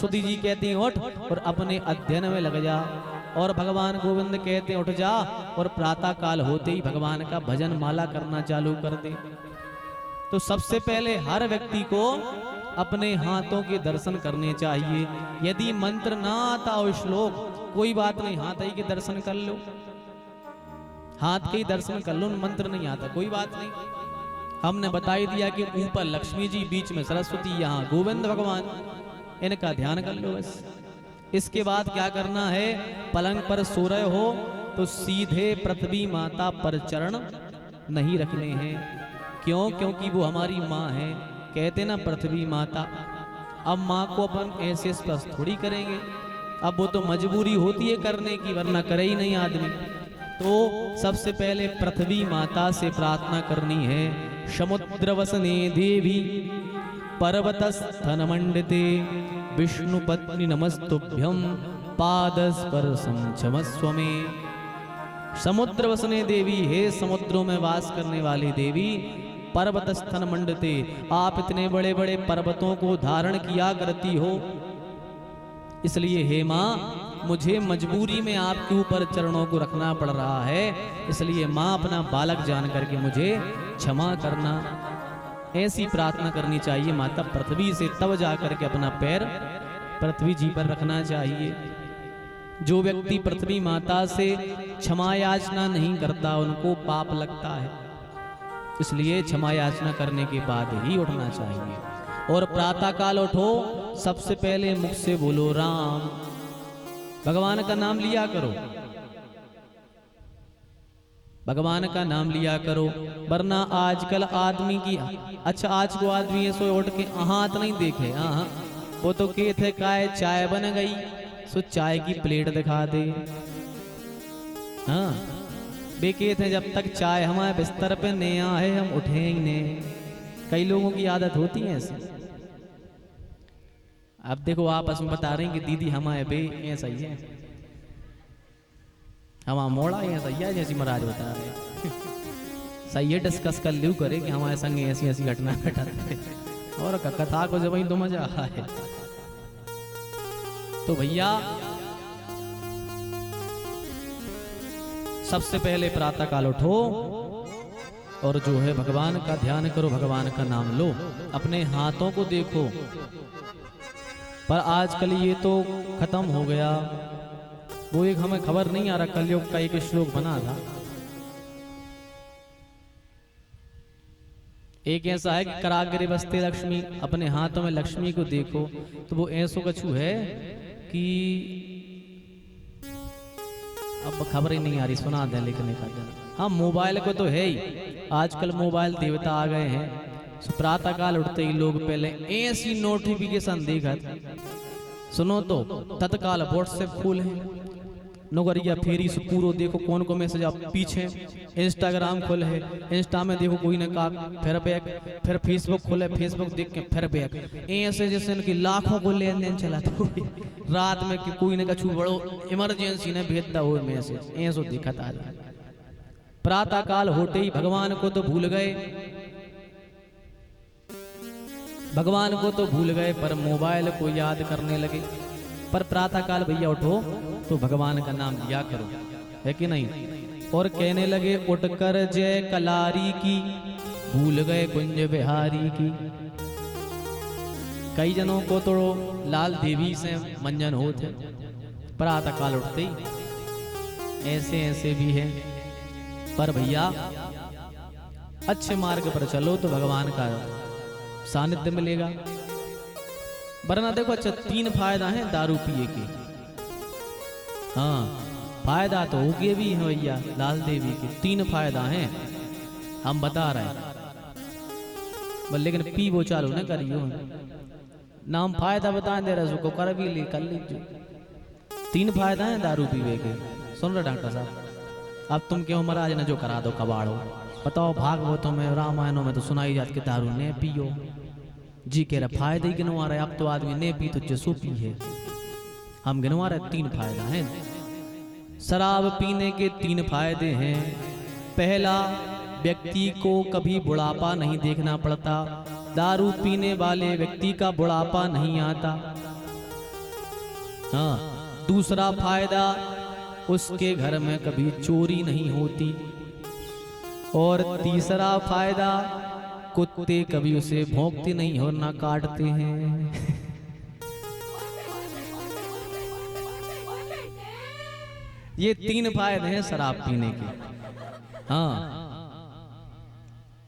सरस्वती जी कहती हैं उठ और अपने अध्ययन में लग जा। और भगवान गोविंद कहते हैं उठ जा और प्रातः काल होते ही भगवान का भजन माला करना चालू कर दे। तो सबसे पहले हर व्यक्ति को अपने हाथों के दर्शन करने चाहिए। यदि मंत्र ना आता हो श्लोक, कोई बात नहीं, हाथ ही के दर्शन कर लो, हाथ के ही दर्शन कर लो। मंत्र नहीं आता कोई बात नहीं, हमने बता ही दिया कि ऊपर लक्ष्मी जी, बीच में सरस्वती, यहाँ गोविंद भगवान, इनका ध्यान कर लो बस। इसके बाद क्या करना है, पलंग पर सो रहे हो तो सीधे पृथ्वी माता पर चरण नहीं रखने हैं। क्यों? क्योंकि वो हमारी माँ है, कहते ना पृथ्वी माता। अब माँ को अपन ऐसे स्पर्श थोड़ी करेंगे, अब वो तो मजबूरी होती है करने की, वरना करे ही नहीं आदमी। तो सबसे पहले पृथ्वी माता से प्रार्थना करनी है। समुद्र वसने देवी पर्वतस्थन मंडिते विष्णु पत्नी नमस्तुभ्यं पादस्पर्शं क्षमस्व मे। समुद्र वसने देवी, हे समुद्रों में वास करने वाली देवी, पर्वत स्थन मंडते, आप इतने बड़े बड़े पर्वतों को धारण किया करती हो, इसलिए हे माँ मुझे मजबूरी में आपके ऊपर चरणों को रखना पड़ रहा है, इसलिए माँ अपना बालक जान करके मुझे क्षमा करना। ऐसी प्रार्थना करनी चाहिए माता पृथ्वी से, तब जाकर के अपना पैर पृथ्वी जी पर रखना चाहिए। जो व्यक्ति पृथ्वी माता से क्षमा याचना नहीं करता उनको पाप लगता है, इसलिए क्षमा याचना करने के बाद ही उठना चाहिए। और प्रातः काल उठो, सबसे पहले मुख से बोलो राम, भगवान का नाम लिया करो, भगवान का नाम लिया करो। वरना आजकल आदमी की, अच्छा आज को आदमी ऐसो उठ के हाथ नहीं देखे, वो तो के थे काय चाय बन गई सो चाय की प्लेट दिखा दे, हाँ बेके थे जब तक चाय हमारे बिस्तर पे नहीं आए हम उठेंगे। कई लोगों की आदत होती है ऐसी। अब देखो आपस में बता रहे हैं कि दीदी हमारे बे ऐसा ही है, हमारा मोड़ा ऐसा ही है, जैसी महाराज बता रहे सही है। डिस्कस कर लू करे कि हमारे संग ऐसी ऐसी घटना घटाते और कथा को जब तो मजा है। तो भैया सबसे पहले प्रातः काल उठो और जो है भगवान का ध्यान करो, भगवान का नाम लो, अपने हाथों को देखो। पर आजकल ये तो खत्म हो गया, वो एक हमें खबर नहीं आ रहा, कलयुग का एक श्लोक बना था। एक ऐसा है कि कराग्रे बसते लक्ष्मी, अपने हाथों में लक्ष्मी को देखो, तो वो ऐसो कछु है कि अब खबर ही नहीं आ रही, सुना दें लिखने का। हाँ मोबाइल को तो है ही, आजकल मोबाइल देवता आ गए हैं। प्रातः काल उठते ही लोग पहले ऐसी नोटिफिकेशन देखा, सुनो तो तत्काल व्हाट्सएप फुल है, नौकरिया फेरी से पूरो देखो कौन को मैसेज आप पीछे, इंस्टाग्राम खोले है, इंस्टा में देखो कोई ने कहा फिर बैक, फिर फेसबुक खोले, फेसबुक देख के फिर बैक, ऐसे जैसे इनकी लाखों को लेन देन चला था। रात में कि कोई ने कछु बड़ो इमरजेंसी ने भेजता हो मैसेज, ऐसो दिखा था। प्रातः काल होते ही भगवान को तो भूल गए, भगवान को तो भूल गए पर मोबाइल को याद करने लगे। पर प्रातः काल भैया उठो तो भगवान का नाम लिया करो, है कि नहीं। और कहने लगे उठकर जय कलारी की, भूल गए कुंज बिहारी की। कई जनों को तो लाल देवी से मंजन होते प्रातः काल उठते ही, ऐसे ऐसे भी हैं। पर भैया अच्छे मार्ग पर चलो तो भगवान का सानिध्य मिलेगा। वरना देखो अच्छा 3 फायदा है दारू पिए के, हाँ फायदा तो हो गए भी है भैया लाल देवी के, 3 फायदा हैं हम बता रहे हैं। लेकिन पी वो चालू न करियो, नाम फायदा बता दे रहे को कर भी ले कर लीजिए। 3 फायदा है दारू पीवे के, सुन रहे डॉक्टर साहब। अब तुम क्यों महाराज ने जो करा दो कबाड़ो, बताओ भागवतों में रामायणों में तो सुनाई जाती कि दारू ने पियो जी, कह रहे फायदे ही गिनवा रहे। अब तो आदमी ने पी तो जसो पी है, हम गिनवा रहे 3 फायदा हैं। शराब पीने के 3 फायदे हैं। पहला, व्यक्ति को कभी बुढ़ापा नहीं देखना पड़ता, दारू पीने वाले व्यक्ति का बुढ़ापा नहीं आता। हाँ, दूसरा फायदा उसके घर में कभी चोरी नहीं होती। और तीसरा फायदा कुत्ते कभी उसे भौंकते नहीं और ना काटते हैं। ये 3 फायदे हैं शराब पीने के। हाँ,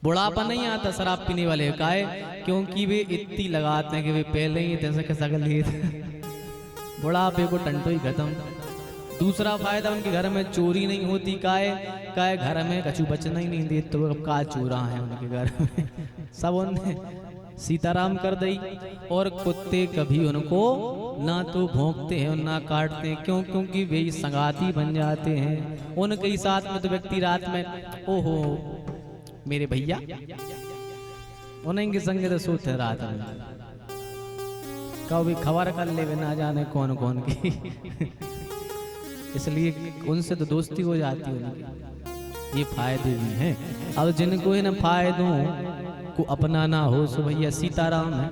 बुढ़ापा नहीं आता शराब पीने वाले का है, क्योंकि वे इतनी लगाते हैं कि वे पहले ही जैसे कैसा कर लिए बुढ़ापे को टंटो ही खत्म। दूसरा फायदा उनके घर में चोरी नहीं होती। काहे घर में कछु बचना ही नहीं देते, तो अब का चोरा है उनके घर में सब उनने सीताराम कर दी। और कुत्ते कभी उनको ना तो भौंकते हैं और ना काटते हैं, क्योंकि वे संगाती बन जाते हैं। उनके ही साथ में तो व्यक्ति रात में ओहो मेरे भैया उन्हीं के संग तो सोते हैं रात में, कभी खबर कर ले ना जाने कौन कौन की इसलिए उनसे तो दोस्ती हो जाती है उनकी। ये फायदे भी हैं। अब जिनको इन फायदों को अपनाना हो सो भैया सीताराम है।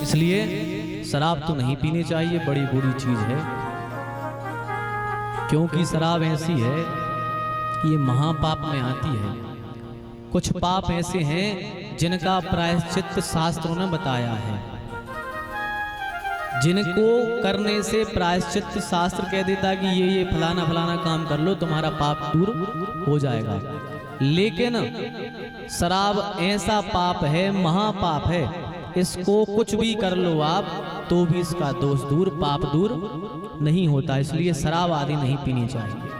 इसलिए शराब तो नहीं पीनी चाहिए, बड़ी बुरी चीज है। क्योंकि शराब ऐसी है कि ये महापाप में आती है। कुछ पाप ऐसे हैं जिनका प्रायश्चित शास्त्रों ने बताया है, जिनको करने से प्रायश्चित शास्त्र कह देता कि ये फलाना फलाना काम कर लो तुम्हारा पाप दूर हो जाएगा। लेकिन शराब ऐसा पाप है, महापाप है, इसको कुछ भी कर लो आप तो भी इसका दोष दूर, पाप दूर नहीं होता। इसलिए शराब आदि नहीं पीनी चाहिए,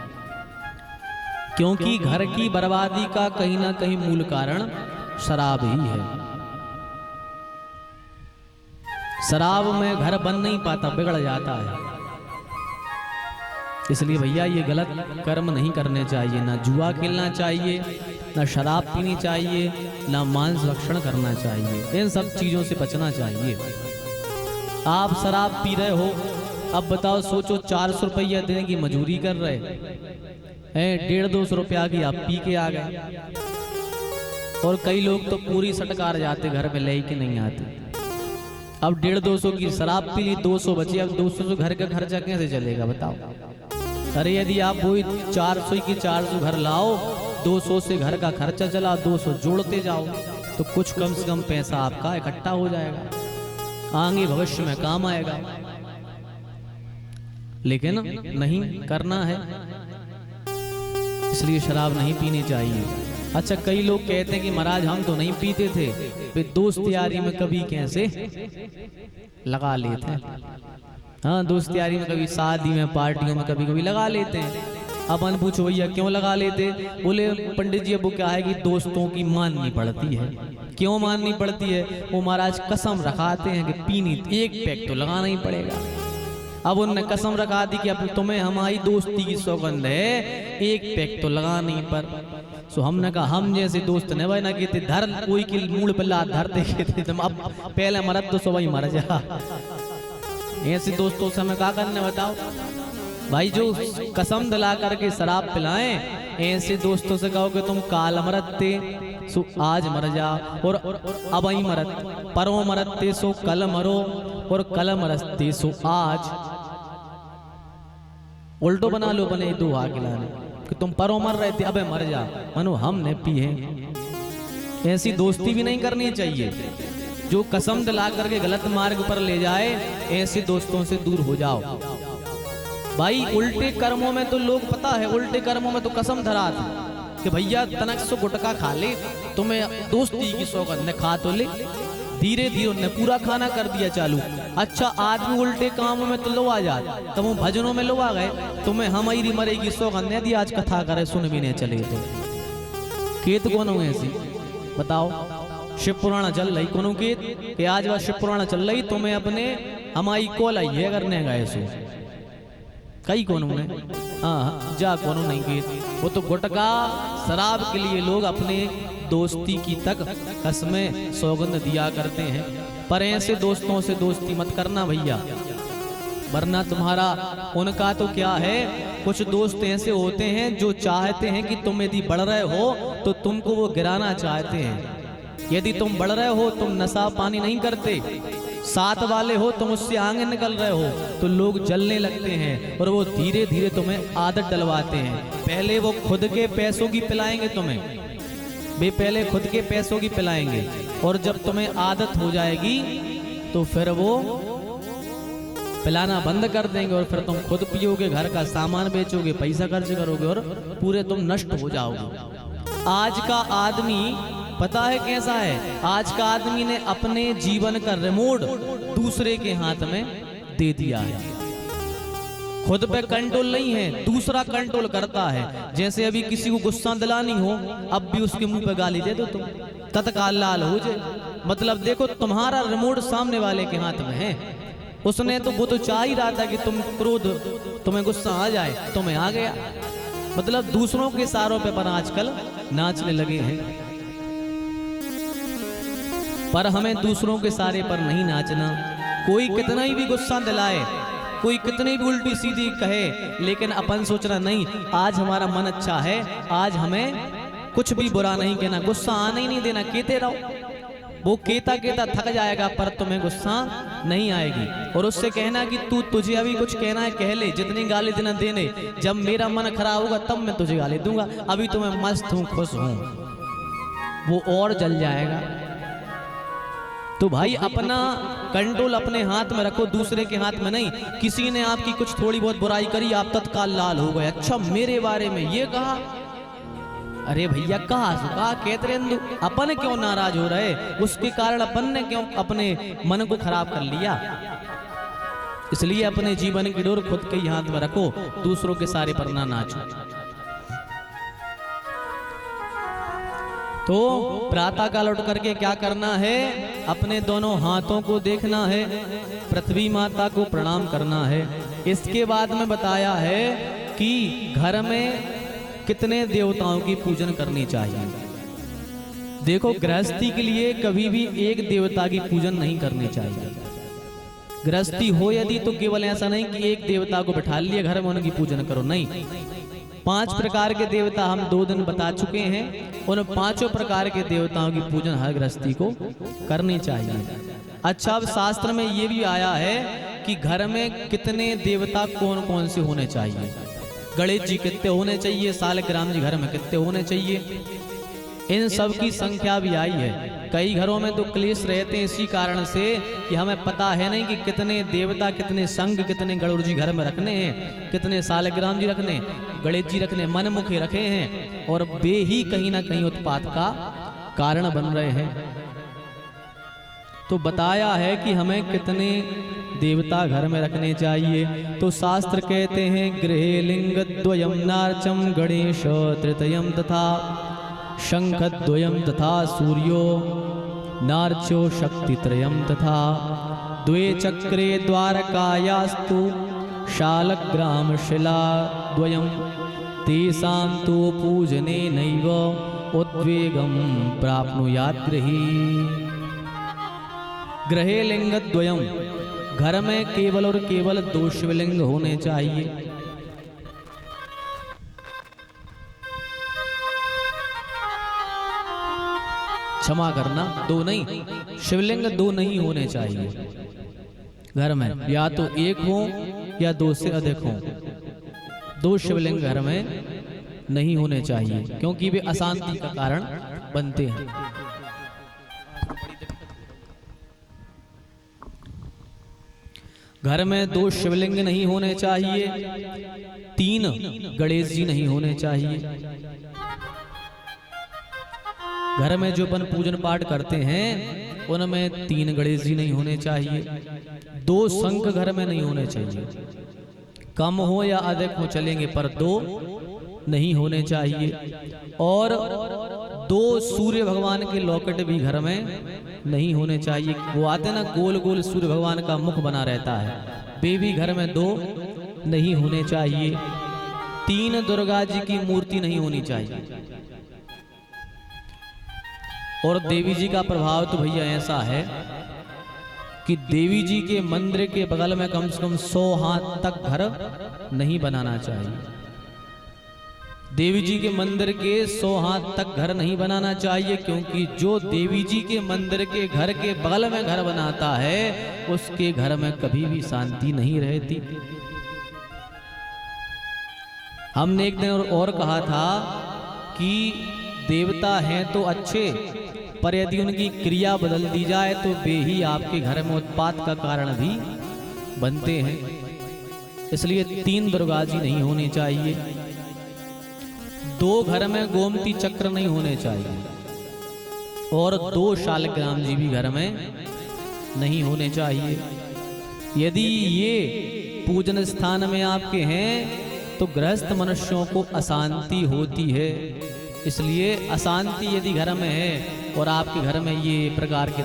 क्योंकि घर की बर्बादी का कहीं ना कहीं मूल कारण शराब ही है। शराब में घर बन नहीं पाता, बिगड़ जाता है। इसलिए भैया ये गलत कर्म नहीं करने चाहिए, ना जुआ खेलना चाहिए, ना शराब पीनी चाहिए, ना मांस भक्षण करना चाहिए। इन सब चीजों से बचना चाहिए। आप शराब पी रहे हो, अब बताओ सोचो 400 रुपया देने की मजूरी कर रहे हैं, 150-200 रुपया की आप पी के आ गए। और कई लोग तो पूरी सटकार जाते, घर पे ले के नहीं आते। अब 150-200 की शराब पी ली, 200 बची, अब 200 से घर का खर्चा कैसे चलेगा बताओ। अरे यदि आप वही 400 की 400 घर लाओ, 200 से घर का खर्चा चला, 200 जोड़ते जाओ तो कुछ कम से कम पैसा आपका इकट्ठा हो जाएगा, आगे भविष्य में काम आएगा। लेकिन नहीं करना है, इसलिए शराब नहीं पीनी चाहिए। अच्छा, कई लोग कहते हैं कि महाराज हम तो नहीं पीते थे, वे दोस्त यारी में कभी कैसे लगा लेते हैं। हाँ, दोस्त यारी में कभी शादी में पार्टियों में कभी कभी लगा लेते हैं। अपन पूछो भैया क्यों लगा लेते, बोले पंडित जी अब वो क्या है कि दोस्तों की माननी पड़ती है। क्यों माननी पड़ती है? वो महाराज कसम रखाते हैं कि पीनी एक पैक तो लगाना ही पड़ेगा। अब उनने कसम रखा दी कि अब तुम्हें हमारी दोस्ती की सौगंध है, एक पैक तो लगाना ही पर। सो हमने कहा हम जैसे दोस्त ने भाई ना कहते धर कोई की मूड पर लात धरते कहते तुम अब पहले मरद तो सब ही मर जा। ऐसे दोस्तों से हमें क्या करने बताओ भाई, जो कसम दिला करके शराब पिलाएं, ऐसे दोस्तों से कहो कि तुम काल मरते सो आज मर जा, और अब ही मरत परो मरते सो कल मरो, और कल मरते सो आज। उल्टो बना लो, बने दो आगिलाने कि तुम परो मर रहे थे अबे मर जा, मनो हमने पिए। ऐसी दोस्ती भी नहीं करनी चाहिए जो कसम दिला करके गलत मार्ग पर ले जाए। ऐसे दोस्तों से दूर हो जाओ भाई। उल्टे कर्मों में तो लोग पता है, उल्टे कर्मों में तो कसम धरा थी कि भैया तनक सो गुटखा खा ले, तुम्हें दोस्ती की सौगंध ने खा तो ले। धीरे धीरे उन्हें पूरा खाना कर दिया चालू। अच्छा, आदमी उल्टे कामों में तो लो आ जात, तब वो भजनों में लो आ गए, तुम्हें हमारी मरेगी सौगंध यदि आज कथा करे सुन भी नहीं चले तो केत कौन हो ऐसी बताओ। शिव पुराण चल रही कोनो केत कि आज वह शिव पुराण चल रही, तुम्हें अपने हमारी कोल आई है करने गए सो कई कौन ने। हाँ जा कौन नहीं केत, वो तो गुटखा शराब के लिए लोग अपने दोस्ती की तक कसमें सौगंध दिया करते हैं। पर ऐसे दोस्तों से दोस्ती मत करना भैया, वरना तुम्हारा उनका तो क्या है। कुछ दोस्त ऐसे होते हैं जो चाहते हैं कि तुम यदि बढ़ रहे हो तो तुमको वो गिराना चाहते हैं। यदि तुम बढ़ रहे हो, तुम नशा पानी नहीं करते, साथ वाले हो, तुम उससे आगे निकल रहे हो, तो लोग जलने लगते हैं और वो धीरे धीरे तुम्हें आदत डलवाते हैं। पहले वो खुद के पैसों की पिलाएंगे तुम्हें, वे पहले खुद के पैसों की पिलाएंगे, और जब तुम्हें आदत हो जाएगी तो फिर वो पिलाना बंद कर देंगे और फिर तुम खुद पियोगे, घर का सामान बेचोगे, पैसा खर्च करोगे और पूरे तुम नष्ट हो जाओगे। आज का आदमी पता है कैसा है? आज का आदमी ने अपने जीवन का रिमोट दूसरे के हाथ में दे दिया है। खुद पे कंट्रोल नहीं है, दूसरा कंट्रोल करता है। जैसे अभी किसी को गुस्सा दिलानी हो, अब भी उसके मुंह पे गाली दे दो तुम, तत्काल लाल हो जाए। मतलब देखो, तुम्हारा रिमोट सामने वाले के हाथ में है। उसने तो वो तो चाह ही रहा था कि तुम क्रोध, तुम्हें गुस्सा आ जाए, तुम्हें आ गया। मतलब दूसरों के इशारों पे पर आजकल नाचने लगे हैं। पर हमें दूसरों के इशारे पर नहीं नाचना। कोई कितना ही भी गुस्सा दिलाए, कोई कितनी भी उल्टी सीधी कहे, लेकिन अपन सोचना नहीं, आज हमारा मन अच्छा है, आज हमें कुछ भी बुरा नहीं कहना, गुस्सा आने ही नहीं देना, कहते रहो। वो कहता कहता थक जाएगा पर तुम्हें गुस्सा नहीं आएगी। और उससे कहना कि तुझे अभी कुछ कहना है कह ले, जितनी गाली देना देने, जब मेरा मन खराब होगा तब मैं तुझे गाली दूंगा, अभी तो मैं मस्त हूं, खुश हूं, वो और जल जाएगा। तो भाई अपना कंट्रोल अपने हाथ में रखो, दूसरे के हाथ में नहीं। किसी ने आपकी कुछ थोड़ी बहुत बुराई करी, आप तत्काल लाल हो गए, अच्छा मेरे बारे में ये कहा, अरे भैया कहा कहते रहे, अपन क्यों नाराज हो रहे? उसके कारण अपन ने क्यों अपने मन को खराब कर लिया? इसलिए अपने जीवन की डोर खुद के ही हाथ में रखो, दूसरों के सारे पर ना नाचो। तो प्रातः काल उठ करके क्या करना है? अपने दोनों हाथों को देखना है, पृथ्वी माता को प्रणाम करना है। इसके बाद में बताया है कि घर में कितने देवताओं की पूजन करनी चाहिए। देखो, गृहस्थी के लिए कभी भी एक देवता की पूजन नहीं करनी चाहिए। गृहस्थी हो यदि तो केवल ऐसा नहीं कि एक देवता को बैठा लिया घर में उनकी पूजन करो, नहीं। 5 प्रकार के देवता हम 2 दिन बता चुके हैं, उन 5 प्रकार के देवताओं की पूजन हर गृहस्थी को करनी चाहिए। अच्छा, अब शास्त्र में ये भी आया है कि घर में कितने देवता कौन कौन से होने चाहिए। गणेश जी कितने होने चाहिए, सालग्राम जी घर में कितने होने चाहिए, इन सब की संख्या भी आई है। कई घरों में तो क्लेश रहते हैं इसी कारण से कि हमें पता है नहीं कि कितने देवता, कितने संघ, कितने गणुर जी घर में रखने हैं, कितने सालग्राम जी रखने, गणेश जी रखने, मनमुखी रखे हैं, और वे ही कहीं ना कहीं उत्पात का कारण बन रहे हैं। तो बताया है कि हमें कितने देवता घर में रखने चाहिए। तो शास्त्र कहते हैं, गृहे लिंग द्वयम नार्चम गणेश तृतीयम तथा शंख द्वयम तथा सूर्यो नार्चो शक्ति त्रयम तथा द्वे चक्रे द्वारकायास्तु शालग्राम शिला द्वयम तेषां तु पूजने नैव उद्वेगम प्राप्नुयात् गृही। गृहे लिंग द्वयम, घर में केवल और केवल 2 शिवलिंग होने चाहिए। क्षमा करना, 2 नहीं, शिवलिंग 2 नहीं होने चाहिए घर में, या तो 1 हो या 2 से अधिक हो। 2 शिवलिंग घर में नहीं होने चाहिए क्योंकि वे अशांति का कारण बनते हैं। घर में 2 शिवलिंग नहीं होने चाहिए, 3 गणेश जी नहीं होने चाहिए। घर में जो अपन पूजन पाठ करते हैं उनमें 3 गणेश जी नहीं होने चाहिए, 2 शंख घर में नहीं होने चाहिए। कम हो या अधिक हो चलेंगे पर 2 नहीं होने चाहिए। और 2 सूर्य भगवान के लॉकेट भी घर में नहीं होने चाहिए। वो आते ना गोल गोल सूर्य भगवान का मुख बना रहता है, वे भी घर में 2 नहीं होने चाहिए। 3 दुर्गा जी की मूर्ति नहीं होनी चाहिए। और देवी जी का प्रभाव तो भैया ऐसा है कि देवी जी के मंदिर के बगल में कम से कम 100 हाथ तक घर नहीं बनाना चाहिए। देवी जी के मंदिर के 100 हाथ तक घर नहीं बनाना चाहिए, क्योंकि जो देवी जी के मंदिर के घर के बगल में घर बनाता है उसके घर में कभी भी शांति नहीं रहती। हमने एक दिन और कहा था कि देवता हैं तो अच्छे, पर यदि उनकी क्रिया बदल दी जाए तो वे ही आपके घर में उत्पात का कारण भी बनते हैं। इसलिए 3 दुर्गा जी नहीं होने चाहिए, 2 घर में गोमती चक्र नहीं होने चाहिए, और 2 शालग्राम जी भी घर में नहीं होने चाहिए। यदि ये पूजन स्थान में आपके हैं तो गृहस्थ मनुष्यों को अशांति होती है। इसलिए अशांति यदि घर में है और आपके घर में ये प्रकार की